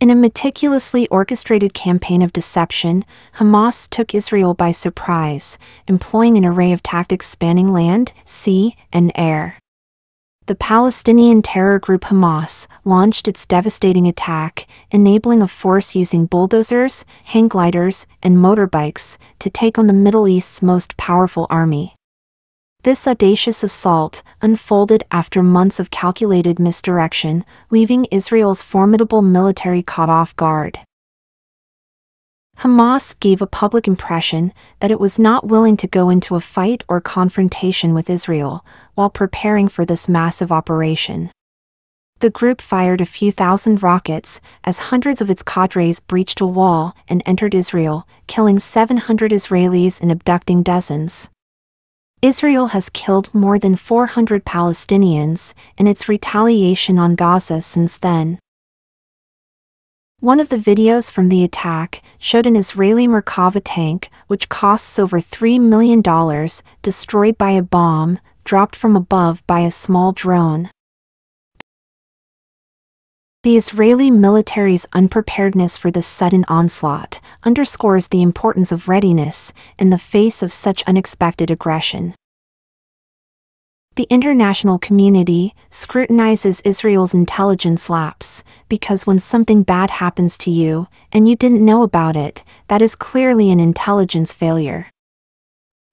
In a meticulously orchestrated campaign of deception, Hamas took Israel by surprise, employing an array of tactics spanning land, sea, and air. The Palestinian terror group Hamas launched its devastating attack, enabling a force using bulldozers, hang gliders, and motorbikes to take on the Middle East's most powerful army. This audacious assault unfolded after months of calculated misdirection, leaving Israel's formidable military caught off guard. Hamas gave a public impression that it was not willing to go into a fight or confrontation with Israel while preparing for this massive operation. The group fired a few thousand rockets as hundreds of its cadres breached a wall and entered Israel, killing 700 Israelis and abducting dozens. Israel has killed more than 400 Palestinians in its retaliation on Gaza since then. One of the videos from the attack showed an Israeli Merkava tank, which costs over $3 million, destroyed by a bomb dropped from above by a small drone. The Israeli military's unpreparedness for this sudden onslaught underscores the importance of readiness in the face of such unexpected aggression. The international community scrutinizes Israel's intelligence lapse because when something bad happens to you and you didn't know about it, that is clearly an intelligence failure.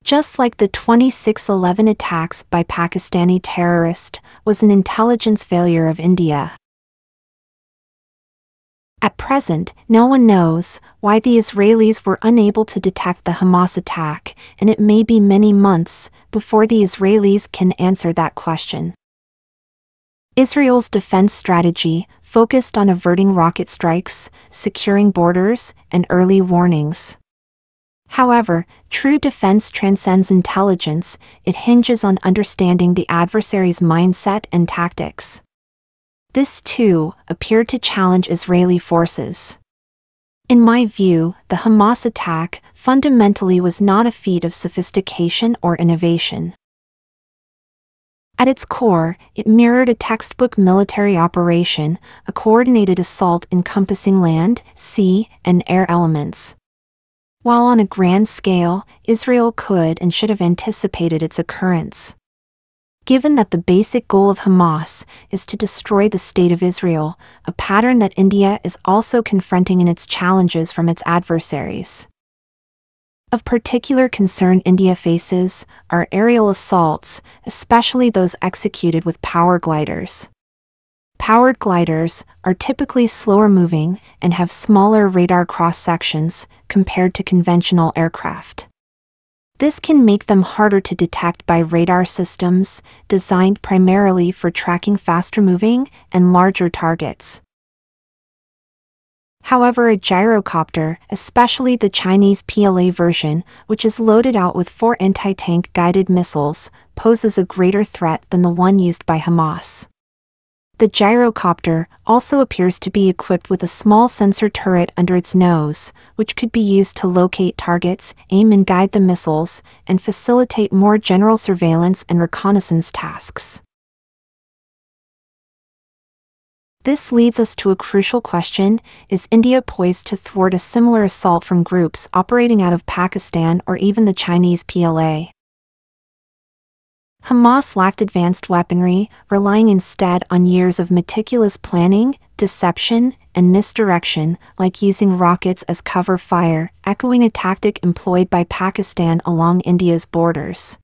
Just like the 26/11 attacks by Pakistani terrorists was an intelligence failure of India. At present, no one knows why the Israelis were unable to detect the Hamas attack, and it may be many months before the Israelis can answer that question. Israel's defense strategy focused on averting rocket strikes, securing borders, and early warnings. However, true defense transcends intelligence. It hinges on understanding the adversary's mindset and tactics. This, too, appeared to challenge Israeli forces. In my view, the Hamas attack fundamentally was not a feat of sophistication or innovation. At its core, it mirrored a textbook military operation, a coordinated assault encompassing land, sea, and air elements. While on a grand scale, Israel could and should have anticipated its occurrence. Given that the basic goal of Hamas is to destroy the state of Israel, a pattern that India is also confronting in its challenges from its adversaries. Of particular concern India faces are aerial assaults, especially those executed with power gliders. Powered gliders are typically slower moving and have smaller radar cross-sections compared to conventional aircraft. This can make them harder to detect by radar systems designed primarily for tracking faster-moving and larger targets. However, a gyrocopter, especially the Chinese PLA version, which is loaded out with 4 anti-tank guided missiles, poses a greater threat than the one used by Hamas. The gyrocopter also appears to be equipped with a small sensor turret under its nose, which could be used to locate targets, aim and guide the missiles, and facilitate more general surveillance and reconnaissance tasks. This leads us to a crucial question: is India poised to thwart a similar assault from groups operating out of Pakistan or even the Chinese PLA? Hamas lacked advanced weaponry, relying instead on years of meticulous planning, deception, and misdirection, like using rockets as cover fire, echoing a tactic employed by Pakistan along India's borders.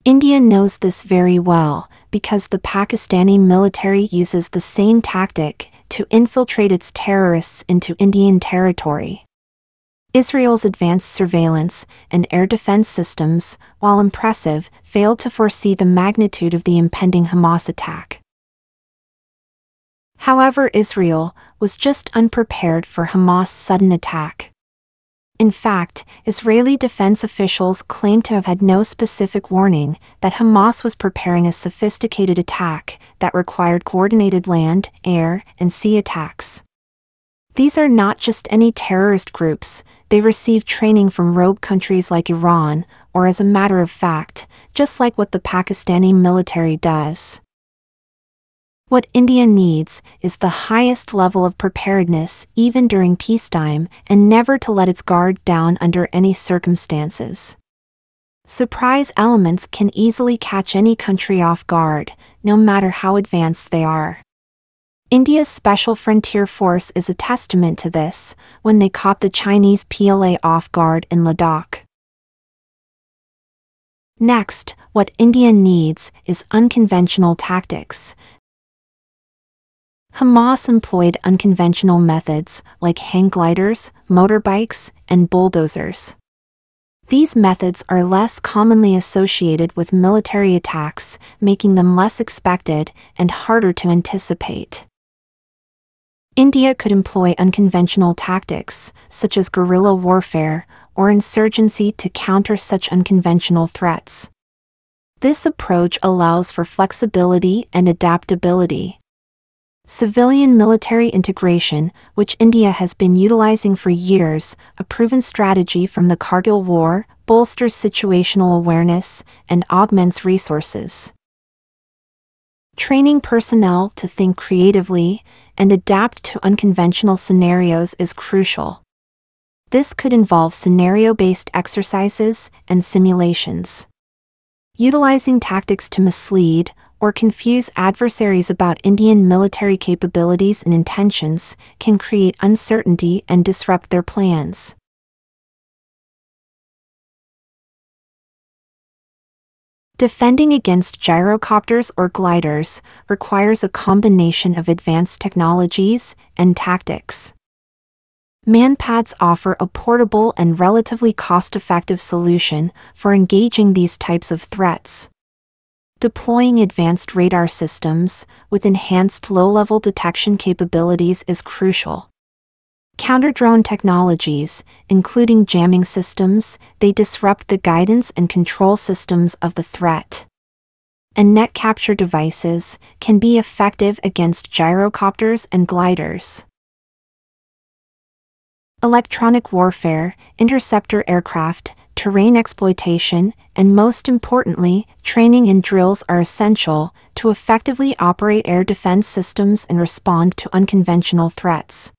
India knows this very well, because the Pakistani military uses the same tactic to infiltrate its terrorists into Indian territory. Israel's advanced surveillance and air defense systems, while impressive, failed to foresee the magnitude of the impending Hamas attack. However, Israel was just unprepared for Hamas' sudden attack. In fact, Israeli defense officials claim to have had no specific warning that Hamas was preparing a sophisticated attack that required coordinated land, air, and sea attacks. These are not just any terrorist groups. They receive training from rogue countries like Iran, or as a matter of fact, just like what the Pakistani military does. What India needs is the highest level of preparedness even during peacetime and never to let its guard down under any circumstances. Surprise elements can easily catch any country off guard, no matter how advanced they are. India's Special Frontier Force is a testament to this when they caught the Chinese PLA off guard in Ladakh. Next, what India needs is unconventional tactics. Hamas employed unconventional methods like hang gliders, motorbikes, and bulldozers. These methods are less commonly associated with military attacks, making them less expected and harder to anticipate. India could employ unconventional tactics, such as guerrilla warfare or insurgency, to counter such unconventional threats. This approach allows for flexibility and adaptability. Civilian-military integration, which India has been utilizing for years, a proven strategy from the Kargil War, bolsters situational awareness and augments resources. Training personnel to think creatively and adapt to unconventional scenarios is crucial. This could involve scenario-based exercises and simulations. Utilizing tactics to mislead or confuse adversaries about Indian military capabilities and intentions can create uncertainty and disrupt their plans. Defending against gyrocopters or gliders requires a combination of advanced technologies and tactics. Manpads offer a portable and relatively cost-effective solution for engaging these types of threats. Deploying advanced radar systems with enhanced low-level detection capabilities is crucial. Counter-drone technologies, including jamming systems, they disrupt the guidance and control systems of the threat. And net capture devices can be effective against gyrocopters and gliders. Electronic warfare, interceptor aircraft, terrain exploitation, and most importantly, training and drills are essential to effectively operate air defense systems and respond to unconventional threats.